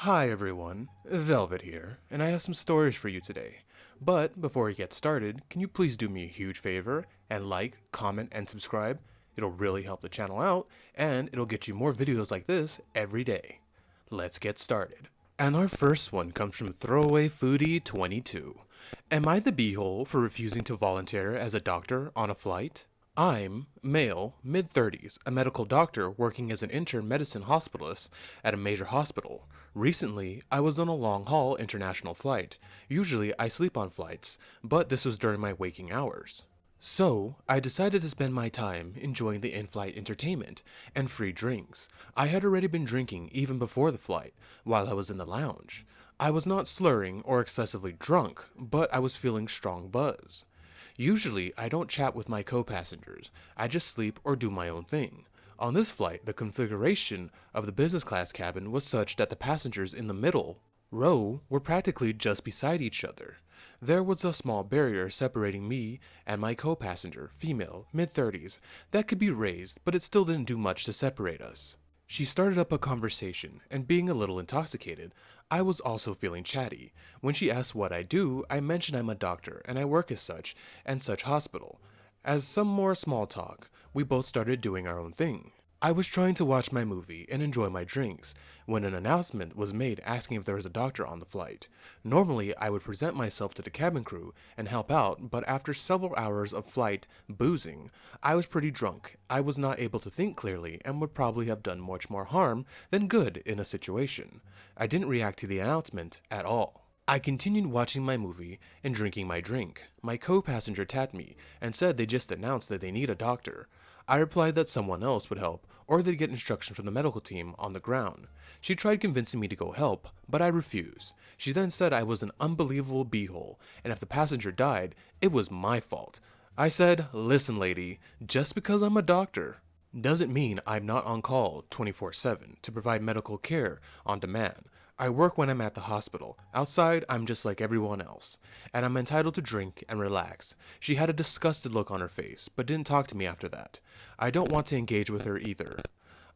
Hi everyone, Velvet here, and I have some stories for you today. But before we get started, can you please do me a huge favor and like, comment, and subscribe? It'll really help the channel out, and it'll get you more videos like this every day. Let's get started. And our first one comes from Throwaway Foodie 22. Am I the beehole for refusing to volunteer as a doctor on a flight? I'm male, mid-30s, a medical doctor working as an intern medicine hospitalist at a major hospital. Recently, I was on a long-haul international flight. Usually, I sleep on flights, but this was during my waking hours. So, I decided to spend my time enjoying the in-flight entertainment and free drinks. I had already been drinking even before the flight, while I was in the lounge. I was not slurring or excessively drunk, but I was feeling strong buzz. Usually, I don't chat with my co-passengers. I just sleep or do my own thing. On this flight, the configuration of the business class cabin was such that the passengers in the middle row were practically just beside each other. There was a small barrier separating me and my co-passenger, female, mid-30s, that could be raised, but it still didn't do much to separate us. She started up a conversation, and being a little intoxicated, I was also feeling chatty. When she asked what I do, I mentioned I'm a doctor, and I work as such, and such hospital. As some more small talk, we both started doing our own thing. I was trying to watch my movie and enjoy my drinks when an announcement was made asking if there was a doctor on the flight. Normally, I would present myself to the cabin crew and help out, but after several hours of flight boozing, I was pretty drunk. I was not able to think clearly and would probably have done much more harm than good in a situation. I didn't react to the announcement at all. I continued watching my movie and drinking my drink. My co-passenger tapped me and said they just announced that they need a doctor. I replied that someone else would help, or they'd get instruction from the medical team on the ground. She tried convincing me to go help, but I refused. She then said I was an unbelievable beehole, and if the passenger died, it was my fault. I said, listen lady, just because I'm a doctor doesn't mean I'm not on call 24/7 to provide medical care on demand. I work when I'm at the hospital. Outside, I'm just like everyone else, and I'm entitled to drink and relax. She had a disgusted look on her face, but didn't talk to me after that. I don't want to engage with her either.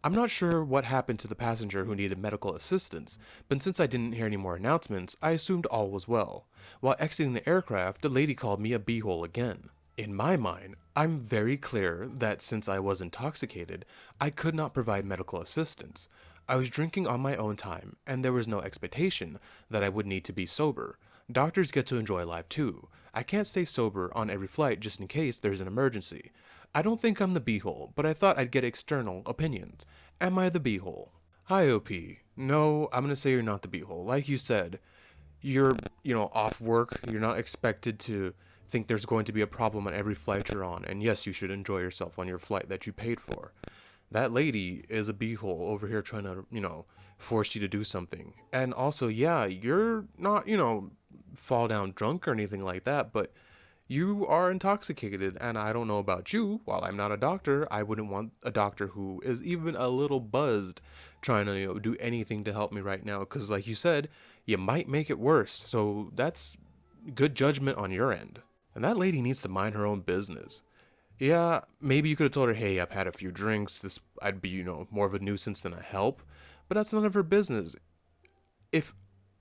I'm not sure what happened to the passenger who needed medical assistance, but since I didn't hear any more announcements, I assumed all was well. While exiting the aircraft, the lady called me a beehole again. In my mind, I'm very clear that since I was intoxicated, I could not provide medical assistance. I was drinking on my own time, and there was no expectation that I would need to be sober. Doctors get to enjoy life too. I can't stay sober on every flight just in case there's an emergency. I don't think I'm the beehole, but I thought I'd get external opinions. Am I the beehole? Hi OP. No, I'm gonna say you're not the beehole. Like you said, you're, off work. You're not expected to think there's going to be a problem on every flight you're on. And yes, you should enjoy yourself on your flight that you paid for. That lady is a beehole over here trying to, force you to do something. And also, yeah, you're not, fall down drunk or anything like that, but you are intoxicated. And I don't know about you. While I'm not a doctor, I wouldn't want a doctor who is even a little buzzed trying to, do anything to help me right now. Because, like you said, you might make it worse. So that's good judgment on your end. And that lady needs to mind her own business. Yeah, maybe you could have told her, hey, I've had a few drinks. I'd be, more of a nuisance than a help. But that's none of her business. If,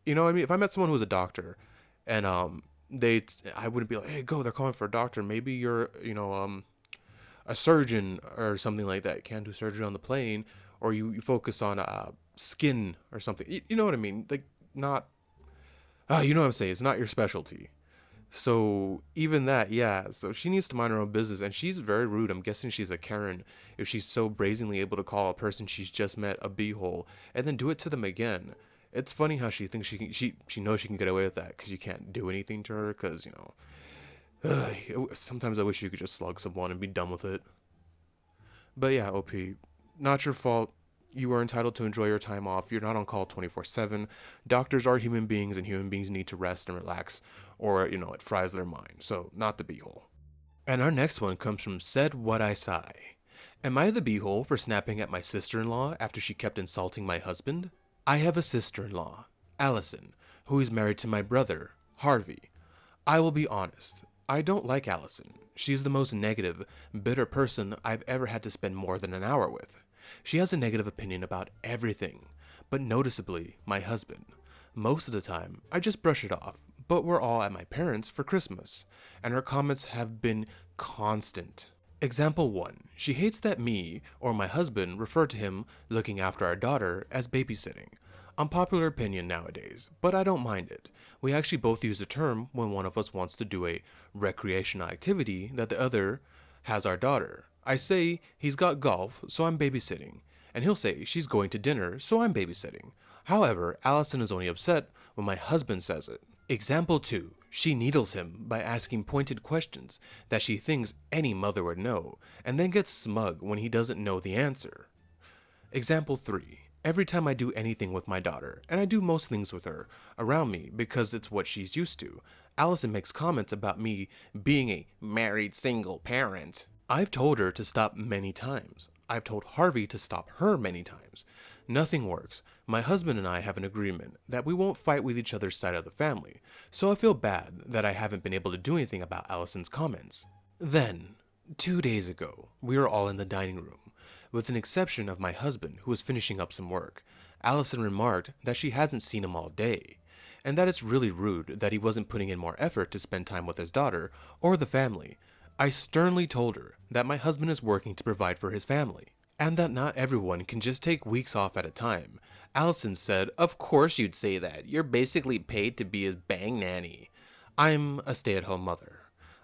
if I met someone who was a doctor and, I wouldn't be like, hey, go, they're calling for a doctor. Maybe you're, a surgeon or something like that. You can't do surgery on the plane, or you focus on, skin or something. You know what I mean? Like, not, you know what I'm saying? It's not your specialty. So even that, yeah. So she needs to mind her own business, and she's very rude. I'm guessing she's a Karen if she's so brazenly able to call a person she's just met a beehole and then do it to them again. It's funny how she thinks she knows she can get away with that because you can't do anything to her. Because sometimes I wish you could just slug someone and be done with it. But yeah, OP, not your fault. You are entitled to enjoy your time off. You're not on call 24/7. Doctors are human beings, and human beings need to rest and relax, or, it fries their mind. So, not the beehole. And our next one comes from Said What I Sigh. Am I the beehole for snapping at my sister-in-law after she kept insulting my husband? I have a sister-in-law, Allison, who is married to my brother, Harvey. I will be honest. I don't like Allison. She's the most negative, bitter person I've ever had to spend more than an hour with. She has a negative opinion about everything, but noticeably my husband. Most of the time, I just brush it off, but we're all at my parents' for Christmas, and her comments have been constant. Example 1. She hates that me or my husband refer to him looking after our daughter as babysitting. Unpopular opinion nowadays, but I don't mind it. We actually both use the term when one of us wants to do a recreational activity that the other has our daughter. I say he's got golf, so I'm babysitting, and he'll say she's going to dinner, so I'm babysitting. However, Allison is only upset when my husband says it. Example 2. She needles him by asking pointed questions that she thinks any mother would know, and then gets smug when he doesn't know the answer. Example 3. Every time I do anything with my daughter, and I do most things with her around me because it's what she's used to, Allison makes comments about me being a married single parent. I've told her to stop many times. I've told Harvey to stop her many times. Nothing works. My husband and I have an agreement that we won't fight with each other's side of the family, so I feel bad that I haven't been able to do anything about Allison's comments. Then, 2 days ago, we were all in the dining room. With an exception of my husband, who was finishing up some work, Allison remarked that she hasn't seen him all day, and that it's really rude that he wasn't putting in more effort to spend time with his daughter or the family. I sternly told her that my husband is working to provide for his family, and that not everyone can just take weeks off at a time. Allison said, "Of course you'd say that. You're basically paid to be his bang nanny." I'm a stay-at-home mother.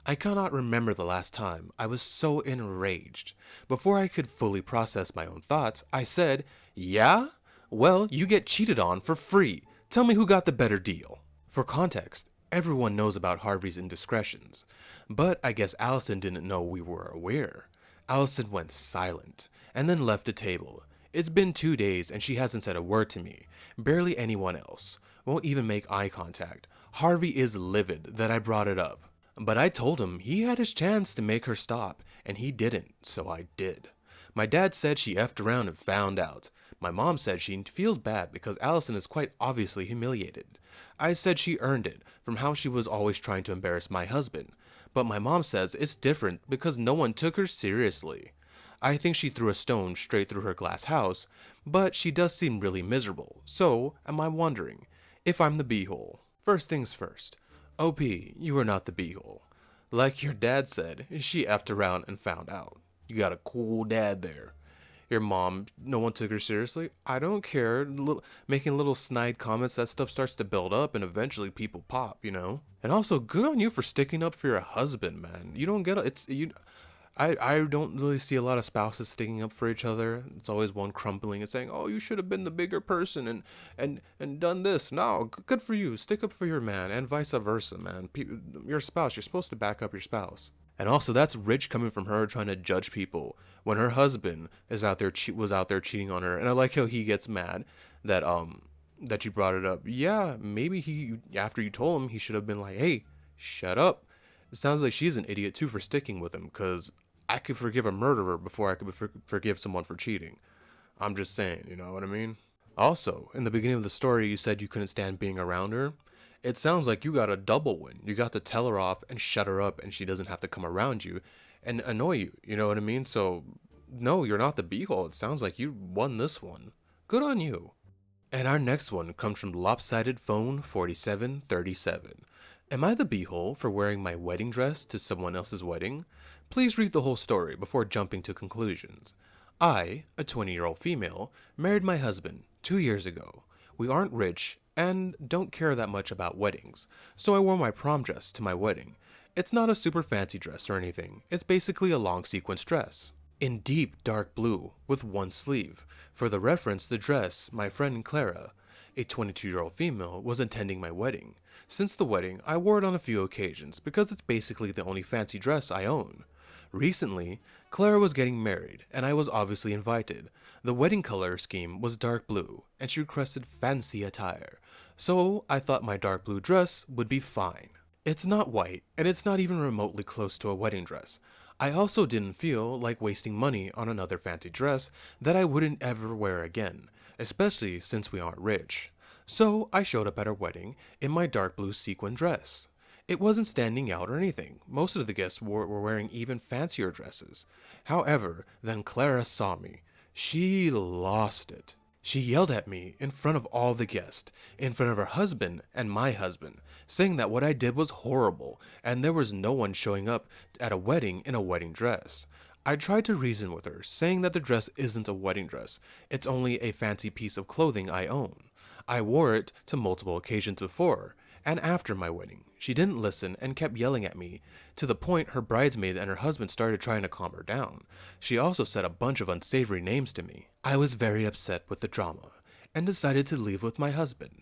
I cannot remember the last time I was so enraged. Before I could fully process my own thoughts, I said, "Yeah? Well, you get cheated on for free. Tell me who got the better deal." For context, everyone knows about Harvey's indiscretions, but I guess Allison didn't know we were aware. Allison went silent, and then left the table. It's been 2 days and she hasn't said a word to me. Barely anyone else. Won't even make eye contact. Harvey is livid that I brought it up. But I told him he had his chance to make her stop, and he didn't, so I did. My dad said she effed around and found out. My mom said she feels bad because Allison is quite obviously humiliated. I said she earned it from how she was always trying to embarrass my husband. But my mom says it's different because no one took her seriously. I think she threw a stone straight through her glass house, but she does seem really miserable. So, am I wondering if I'm the beehole? First things first. OP, you are not the beehole. Like your dad said, she effed around and found out. You got a cool dad there. Your mom, no one took her seriously? I don't care. Making little snide comments, that stuff starts to build up and eventually people pop, you know? And also, good on you for sticking up for your husband, man. You don't get it. I don't really see a lot of spouses sticking up for each other. It's always one crumpling and saying, "Oh, you should have been the bigger person and done this." No, good for you. Stick up for your man and vice versa, man. Your spouse, you're supposed to back up your spouse. And also, that's rich coming from her trying to judge people when her husband is out there was out there cheating on her. And I like how he gets mad that that you brought it up. Yeah, maybe after you told him, he should have been like, "Hey, shut up." It sounds like she's an idiot too for sticking with him, because I could forgive a murderer before I could forgive someone for cheating. I'm just saying, you know what I mean? Also, in the beginning of the story, you said you couldn't stand being around her. It sounds like you got a double win. You got to tell her off and shut her up, and she doesn't have to come around you and annoy you. You know what I mean? So, no, you're not the beehole. It sounds like you won this one. Good on you. And our next one comes from Lopsided Phone 4737. Am I the beehole for wearing my wedding dress to someone else's wedding? Please read the whole story before jumping to conclusions. I, a 20-year-old female, married my husband 2 years ago. We aren't rich and don't care that much about weddings, so I wore my prom dress to my wedding. It's not a super fancy dress or anything. It's basically a long sequence dress in deep dark blue with one sleeve. For the reference, the dress, my friend Clara, a 22-year-old female, was attending my wedding. Since the wedding, I wore it on a few occasions because it's basically the only fancy dress I own. Recently, Clara was getting married, and I was obviously invited. The wedding color scheme was dark blue, and she requested fancy attire, so I thought my dark blue dress would be fine. It's not white, and it's not even remotely close to a wedding dress. I also didn't feel like wasting money on another fancy dress that I wouldn't ever wear again, especially since we aren't rich. So I showed up at her wedding in my dark blue sequin dress. It wasn't standing out or anything. Most of the guests were wearing even fancier dresses. However, then Clara saw me. She lost it. She yelled at me in front of all the guests, in front of her husband and my husband, saying that what I did was horrible and there was no one showing up at a wedding in a wedding dress. I tried to reason with her, saying that the dress isn't a wedding dress, it's only a fancy piece of clothing I own. I wore it to multiple occasions before and after my wedding. She didn't listen and kept yelling at me, to the point her bridesmaid and her husband started trying to calm her down. She also said a bunch of unsavory names to me. I was very upset with the drama and decided to leave with my husband.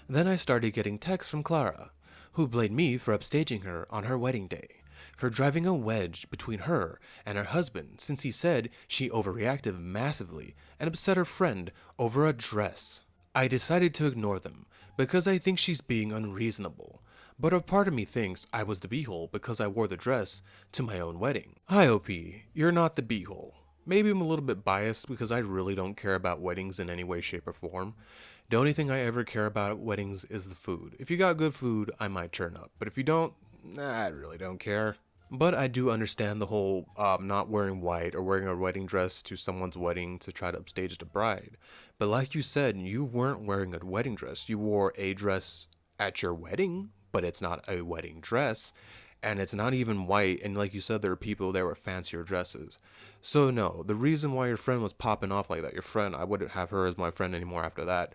Then I started getting texts from Clara, who blamed me for upstaging her on her wedding day, for driving a wedge between her and her husband since he said she overreacted massively and upset her friend over a dress. I decided to ignore them because I think she's being unreasonable, but a part of me thinks I was the beehole because I wore the dress to my own wedding. Hi OP, you're not the beehole. Maybe I'm a little bit biased because I really don't care about weddings in any way, shape, or form. The only thing I ever care about at weddings is the food. If you got good food, I might turn up, but if you don't, I really don't care. But I do understand the whole not wearing white or wearing a wedding dress to someone's wedding to try to upstage the bride. But like you said, you weren't wearing a wedding dress. You wore a dress at your wedding, but it's not a wedding dress. And it's not even white. And like you said, there are people there with fancier dresses. So no, the reason why your friend was popping off like that, your friend, I wouldn't have her as my friend anymore after that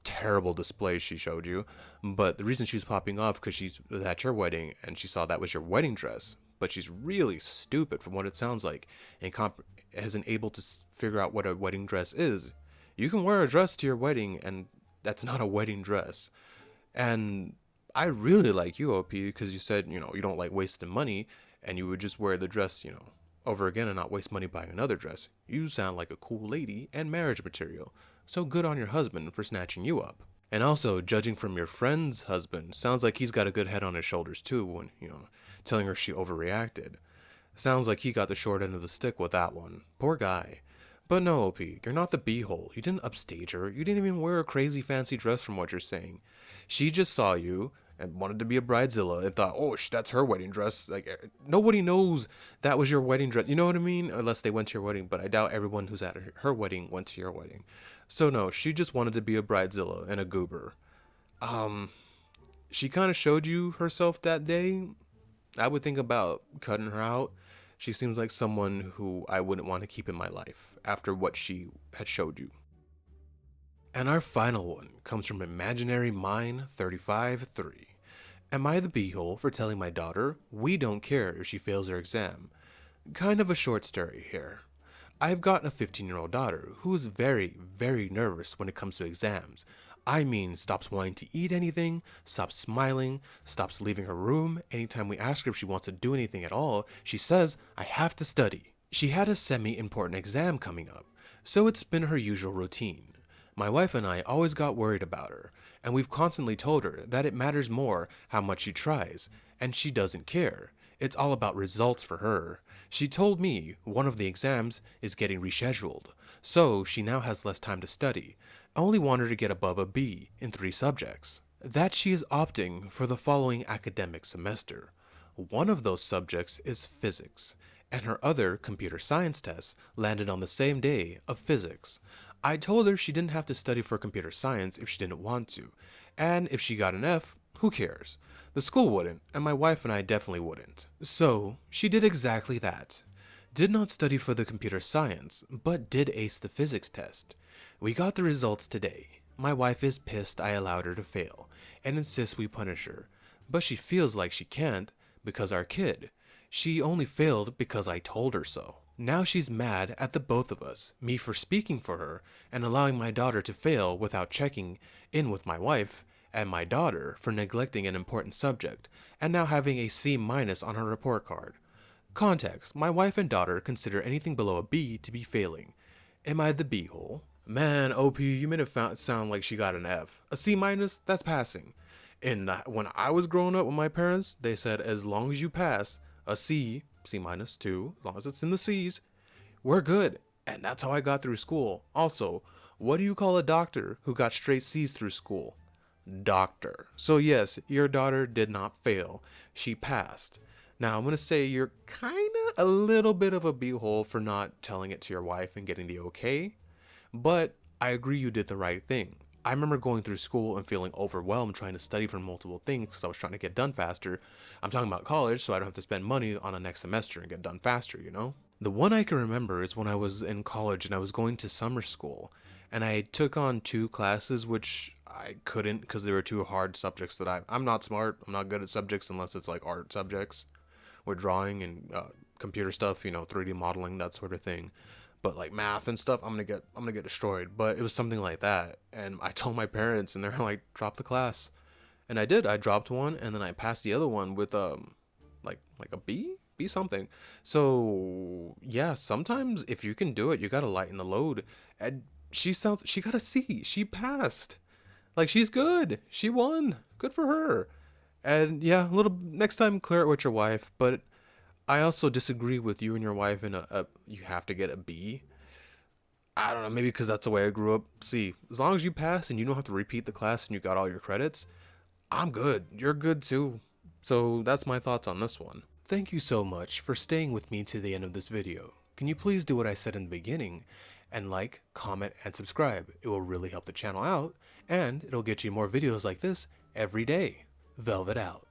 terrible display she showed you. But the reason she was popping off because she's at your wedding and she saw that was your wedding dress. But she's really stupid from what it sounds like and isn't able to figure out what a wedding dress is. You can wear a dress to your wedding and that's not a wedding dress. And I really like you, OP, because you said, you don't like wasting money and you would just wear the dress, over again and not waste money buying another dress. You sound like a cool lady and marriage material. So good on your husband for snatching you up. And also, judging from your friend's husband, sounds like he's got a good head on his shoulders too when, telling her she overreacted. Sounds like he got the short end of the stick with that one. Poor guy. But no, OP, you're not the beehole. You didn't upstage her. You didn't even wear a crazy fancy dress from what you're saying. She just saw you and wanted to be a bridezilla and thought, oh, that's her wedding dress. Like, nobody knows that was your wedding dress. You know what I mean? Unless they went to your wedding, but I doubt everyone who's at her wedding went to your wedding. So no, she just wanted to be a bridezilla and a goober. She kind of showed you herself that day. I would think about cutting her out. She seems like someone who I wouldn't want to keep in my life after what she had showed you. And our final one comes from Imaginary Mine 35-3. Am I the beehole for telling my daughter we don't care if she fails her exam? Kind of a short story here. I've got a 15-year-old daughter who is very, very nervous when it comes to exams. I mean, stops wanting to eat anything, stops smiling, stops leaving her room. Anytime we ask her if she wants to do anything at all, she says, I have to study. She had a semi-important exam coming up, so it's been her usual routine. My wife and I always got worried about her, and we've constantly told her that it matters more how much she tries, and she doesn't care. It's all about results for her. She told me one of the exams is getting rescheduled, so she now has less time to study. I only want her to get above a B in 3 subjects. That she is opting for the following academic semester. One of those subjects is physics, and her other computer science test landed on the same day of physics. I told her she didn't have to study for computer science if she didn't want to, and if she got an F, who cares? The school wouldn't, and my wife and I definitely wouldn't. So, she did exactly that. Did not study for the computer science, but did ace the physics test. We got the results today. My wife is pissed I allowed her to fail, and insists we punish her, but she feels like she can't because our kid. She only failed because I told her so. Now she's mad at the both of us, me for speaking for her and allowing my daughter to fail without checking in with my wife, and my daughter for neglecting an important subject and now having a C- on her report card. Context, my wife and daughter consider anything below a B to be failing. Am I the B-hole? Man, OP, you made it sound like she got an F. A C-, that's passing. And when I was growing up with my parents, they said as long as you pass a C, C- too, as long as it's in the C's, we're good. And that's how I got through school. Also, what do you call a doctor who got straight C's through school? Doctor. So yes, your daughter did not fail. She passed. Now, I'm going to say you're kind of a little bit of a beehole for not telling it to your wife and getting the okay. But I agree you did the right thing. I remember going through school and feeling overwhelmed trying to study for multiple things because I was trying to get done faster. I'm talking about college, so I don't have to spend money on a next semester and get done faster, you know? The one I can remember is when I was in college and I was going to summer school, and I took on two classes which I couldn't because they were two hard subjects that I'm not smart. I'm not good at subjects unless it's like art subjects with drawing and computer stuff, 3D modeling, that sort of thing. But like math and stuff, I'm gonna get destroyed. But it was something like that, and I told my parents, and they're like, drop the class, and I did. I dropped one, and then I passed the other one with like a B something. So yeah, sometimes if you can do it, you gotta lighten the load. And she got a C. She passed. Like she's good. She won. Good for her. And yeah, a little next time clear it with your wife. But I also disagree with you and your wife in you have to get a B. I don't know, maybe because that's the way I grew up. See, as long as you pass and you don't have to repeat the class and you got all your credits, I'm good. You're good too. So that's my thoughts on this one. Thank you so much for staying with me to the end of this video. Can you please do what I said in the beginning and like, comment, and subscribe? It will really help the channel out and it'll get you more videos like this every day. Velvet out.